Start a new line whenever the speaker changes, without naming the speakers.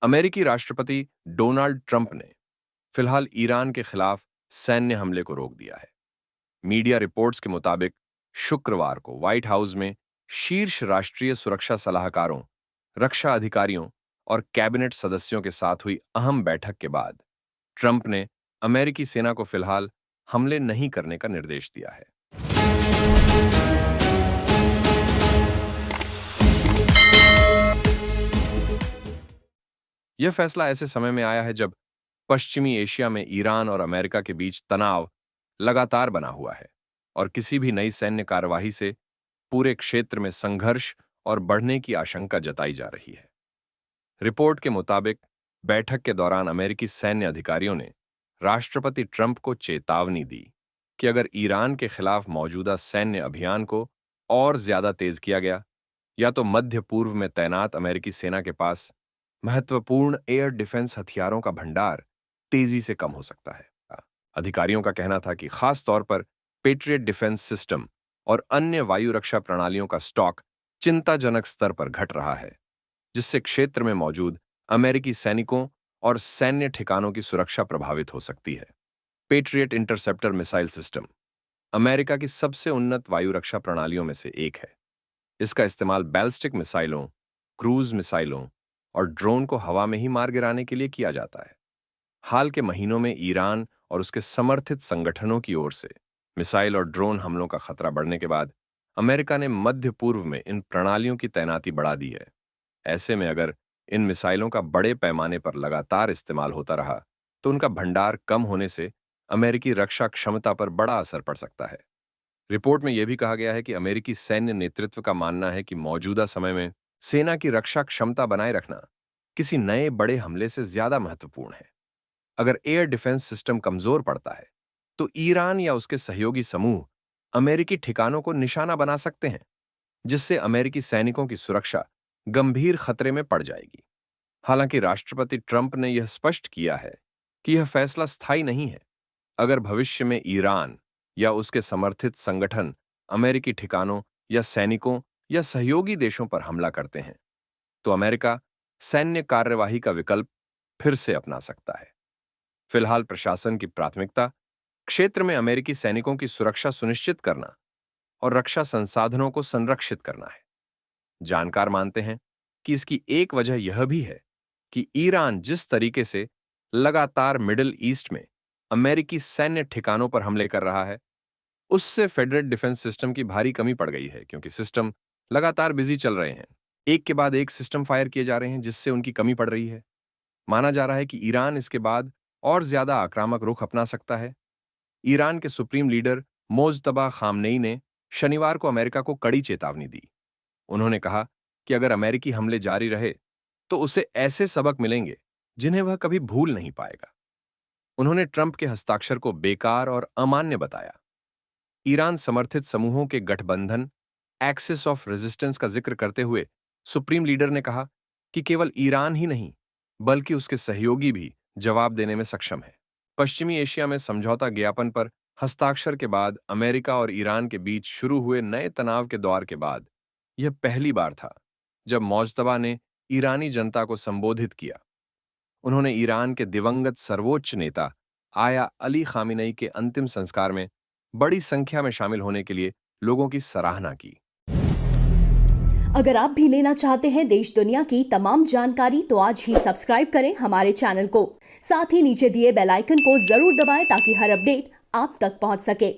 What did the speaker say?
अमेरिकी राष्ट्रपति Donald Trump ने फिलहाल ईरान के खिलाफ सैन्य हमले को रोक दिया है। मीडिया रिपोर्ट्स के मुताबिक शुक्रवार को व्हाइट हाउस में शीर्ष राष्ट्रीय सुरक्षा सलाहकारों, रक्षा अधिकारियों और कैबिनेट सदस्यों के साथ हुई अहम बैठक के बाद ट्रंप ने अमेरिकी सेना को फिलहाल हमले नहीं करने का निर्देश दिया है। यह फैसला ऐसे समय में आया है जब पश्चिमी एशिया में ईरान और अमेरिका के बीच तनाव लगातार बना हुआ है और किसी भी नई सैन्य कार्यवाही से पूरे क्षेत्र में संघर्ष और बढ़ने की आशंका जताई जा रही है। रिपोर्ट के मुताबिक बैठक के दौरान अमेरिकी सैन्य अधिकारियों ने राष्ट्रपति ट्रंप को चेतावनी दी कि अगर ईरान के खिलाफ मौजूदा सैन्य अभियान को और ज्यादा तेज किया गया या तो मध्य पूर्व में तैनात अमेरिकी सेना के पास महत्वपूर्ण एयर डिफेंस हथियारों का भंडार तेजी से कम हो सकता है। अधिकारियों का कहना था कि खास तौर पर पेट्रियट डिफेंस सिस्टम और अन्य वायु रक्षा प्रणालियों का स्टॉक चिंताजनक स्तर पर घट रहा है, जिससे क्षेत्र में मौजूद अमेरिकी सैनिकों और सैन्य ठिकानों की सुरक्षा प्रभावित हो सकती है। Patriot interceptor missile system America की सबसे उन्नत वायु रक्षा प्रणालियों में से एक है। इसका इस्तेमाल बैलिस्टिक मिसाइलों, क्रूज मिसाइलों और ड्रोन को हवा में ही मार गिराने के लिए किया जाता है। हाल के महीनों में ईरान और उसके समर्थित संगठनों की ओर से मिसाइल और ड्रोन हमलों का खतरा बढ़ने के बाद अमेरिका ने मध्य पूर्व में इन प्रणालियों की तैनाती बढ़ा दी है। ऐसे में अगर इन मिसाइलों का बड़े पैमाने पर लगातार इस्तेमाल होता रहा तो उनका भंडार कम होने से अमेरिकी रक्षा क्षमता पर बड़ा असर पड़ सकता है। रिपोर्ट में यह भी कहा गया है कि अमेरिकी सैन्य नेतृत्व का मानना है कि मौजूदा समय में सेना की रक्षा क्षमता बनाए रखना किसी नए बड़े हमले से ज्यादा महत्वपूर्ण है। अगर एयर डिफेंस सिस्टम कमजोर पड़ता है तो ईरान या उसके सहयोगी समूह अमेरिकी ठिकानों को निशाना बना सकते हैं, जिससे अमेरिकी सैनिकों की सुरक्षा गंभीर खतरे में पड़ जाएगी। हालांकि राष्ट्रपति ट्रंप ने यह स्पष्ट किया है कि यह फैसला स्थायी नहीं है। अगर भविष्य में ईरान या उसके समर्थित संगठन अमेरिकी ठिकानों या सैनिकों या सहयोगी देशों पर हमला करते हैं तो अमेरिका सैन्य कार्यवाही का विकल्प फिर से अपना सकता है। फिलहाल प्रशासन की प्राथमिकता क्षेत्र में अमेरिकी सैनिकों की सुरक्षा सुनिश्चित करना और रक्षा संसाधनों को संरक्षित करना है। जानकार मानते हैं कि इसकी एक वजह यह भी है कि ईरान जिस तरीके से लगातार मिडिल ईस्ट में अमेरिकी सैन्य ठिकानों पर हमले कर रहा है, उससे फेडरल डिफेंस सिस्टम की भारी कमी पड़ गई है, क्योंकि सिस्टम लगातार बिजी चल रहे हैं, एक के बाद एक सिस्टम फायर किए जा रहे हैं, जिससे उनकी कमी पड़ रही है। माना जा रहा है कि ईरान इसके बाद और ज्यादा आक्रामक रुख अपना सकता है। ईरान के सुप्रीम लीडर मोज्तबा खामनेई ने शनिवार को अमेरिका को कड़ी चेतावनी दी। उन्होंने कहा कि अगर अमेरिकी हमले जारी रहे तो उसे ऐसे सबक मिलेंगे जिन्हें वह कभी भूल नहीं पाएगा। उन्होंने ट्रंप के हस्ताक्षर को बेकार और अमान्य बताया। ईरान समर्थित समूहों के गठबंधन एक्सिस ऑफ रेजिस्टेंस का जिक्र करते हुए सुप्रीम लीडर ने कहा कि केवल ईरान ही नहीं बल्कि उसके सहयोगी भी जवाब देने में सक्षम है। पश्चिमी एशिया में समझौता ज्ञापन पर हस्ताक्षर के बाद अमेरिका और ईरान के बीच शुरू हुए नए तनाव के दौर के बाद यह पहली बार था जब मौजतबा ने ईरानी जनता को संबोधित किया। उन्होंने ईरान के दिवंगत सर्वोच्च नेता आया अली खामिनेई के अंतिम संस्कार में बड़ी संख्या में शामिल होने के लिए लोगों की सराहना की।
अगर आप भी लेना चाहते हैं देश दुनिया की तमाम जानकारी तो आज ही सब्सक्राइब करें हमारे चैनल को। साथ ही नीचे दिए बेल आइकन को जरूर दबाएं ताकि हर अपडेट आप तक पहुंच सके।